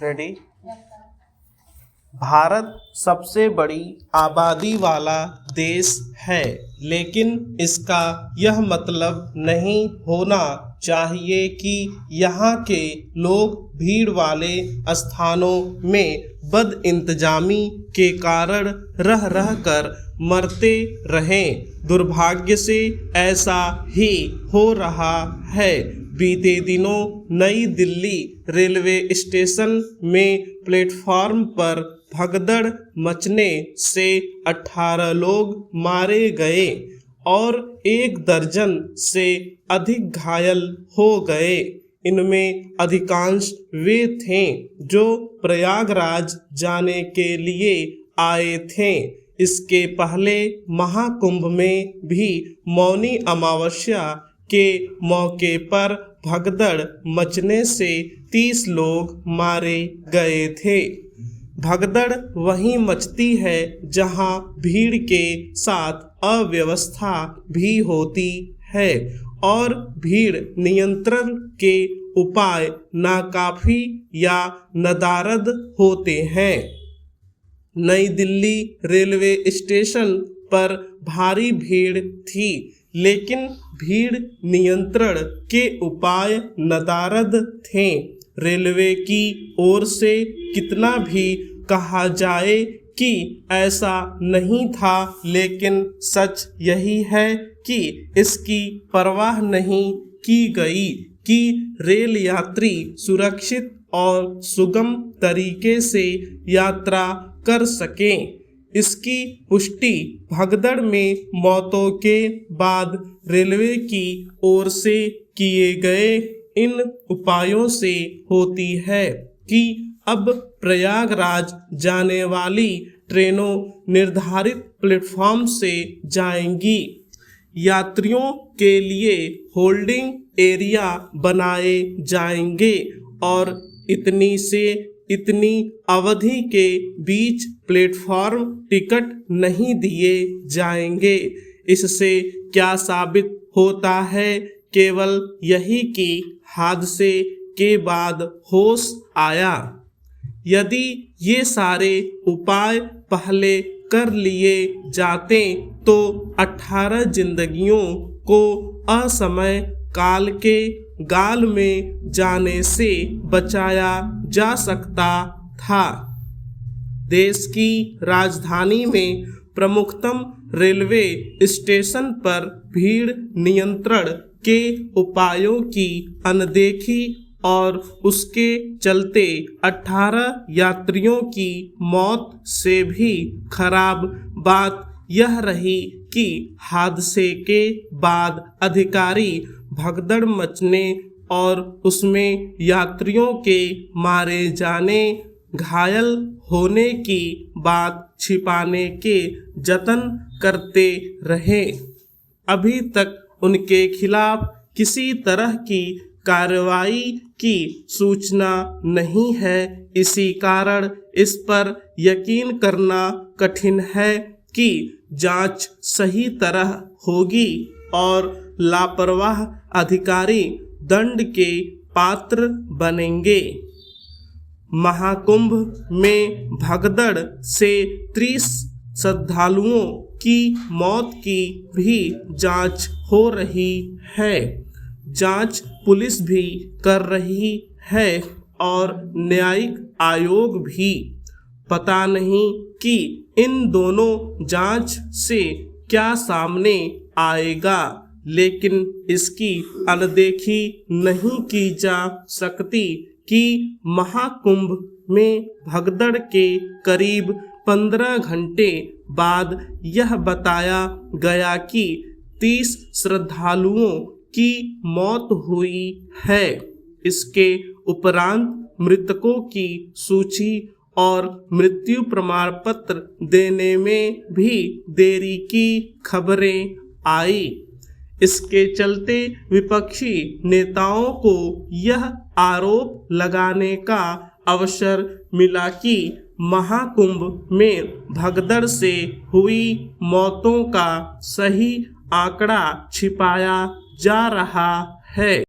Ready. Bharat सबसे बड़ी आबादी वाला देश है, लेकिन इसका यह मतलब नहीं होना चाहिए कि यहाँ के लोग भीड़ वाले स्थानों में बदइंतजामी के कारण रह रह कर मरते रहें। दुर्भाग्य से ऐसा ही हो रहा है। बीते दिनों नई दिल्ली रेलवे स्टेशन में प्लेटफॉर्म पर भगदड़ मचने से 18 लोग मारे गए और 1 दर्जन से अधिक घायल हो गए। इनमें अधिकांश वे थे जो प्रयागराज जाने के लिए आए थे। इसके पहले महाकुंभ में भी मौनी अमावस्या के मौके पर भगदड़ मचने से 30 लोग मारे गए थे। भगदड़ वहीं मचती है जहां भीड़ के साथ अव्यवस्था भी होती है और भीड़ नियंत्रण के उपाय नाकाफी या नदारद होते हैं। नई दिल्ली रेलवे स्टेशन पर भारी भीड़ थी, लेकिन भीड़ नियंत्रण के उपाय नदारद थे। रेलवे की ओर से कितना भी कहा जाए कि ऐसा नहीं था, लेकिन सच यही है कि इसकी परवाह नहीं की गई कि रेल यात्री सुरक्षित और सुगम तरीके से यात्रा कर सकें। इसकी पुष्टि भगदड़ में मौतों के बाद रेलवे की ओर से किए गए इन उपायों से होती है कि अब प्रयागराज जाने वाली ट्रेनों निर्धारित प्लेटफॉर्म से जाएंगी। यात्रियों के लिए होल्डिंग एरिया बनाए जाएंगे और इतनी से इतनी अवधि के बीच प्लेटफॉर्म टिकट नहीं दिए जाएंगे। इससे क्या साबित होता है? केवल यही कि हादसे के बाद होश आया। यदि ये सारे उपाय पहले कर लिए जाते तो 18 जिंदगियों को असमय काल के गाल में जाने से बचाया जा सकता था। देश की राजधानी में प्रमुखतम रेलवे स्टेशन पर भीड़ नियंत्रण के उपायों की अनदेखी और उसके चलते 18 यात्रियों की मौत से भी खराब बात यह रही कि हादसे के बाद अधिकारी भगदड़ मचने और उसमें यात्रियों के मारे जाने, घायल होने की बात छिपाने के जतन करते रहे। अभी तक उनके खिलाफ किसी तरह की कार्रवाई की सूचना नहीं है। इसी कारण इस पर यकीन करना कठिन है कि जांच सही तरह होगी और लापरवाह अधिकारी दंड के पात्र बनेंगे। महाकुंभ में भगदड़ से 30 श्रद्धालुओं की मौत की भी जांच हो रही है। जांच पुलिस भी कर रही है और न्यायिक आयोग भी। पता नहीं कि इन दोनों जांच से क्या सामने आएगा, लेकिन इसकी अनदेखी नहीं की जा सकती कि महाकुंभ में भगदड़ के करीब 15 घंटे बाद यह बताया गया कि 30 श्रद्धालुओं की मौत हुई है। इसके उपरांत मृतकों की सूची और मृत्यु प्रमाण पत्र देने में भी देरी की खबरें आई। इसके चलते विपक्षी नेताओं को यह आरोप लगाने का अवसर मिला कि महाकुंभ में भगदड़ से हुई मौतों का सही आंकड़ा छिपाया जा रहा है।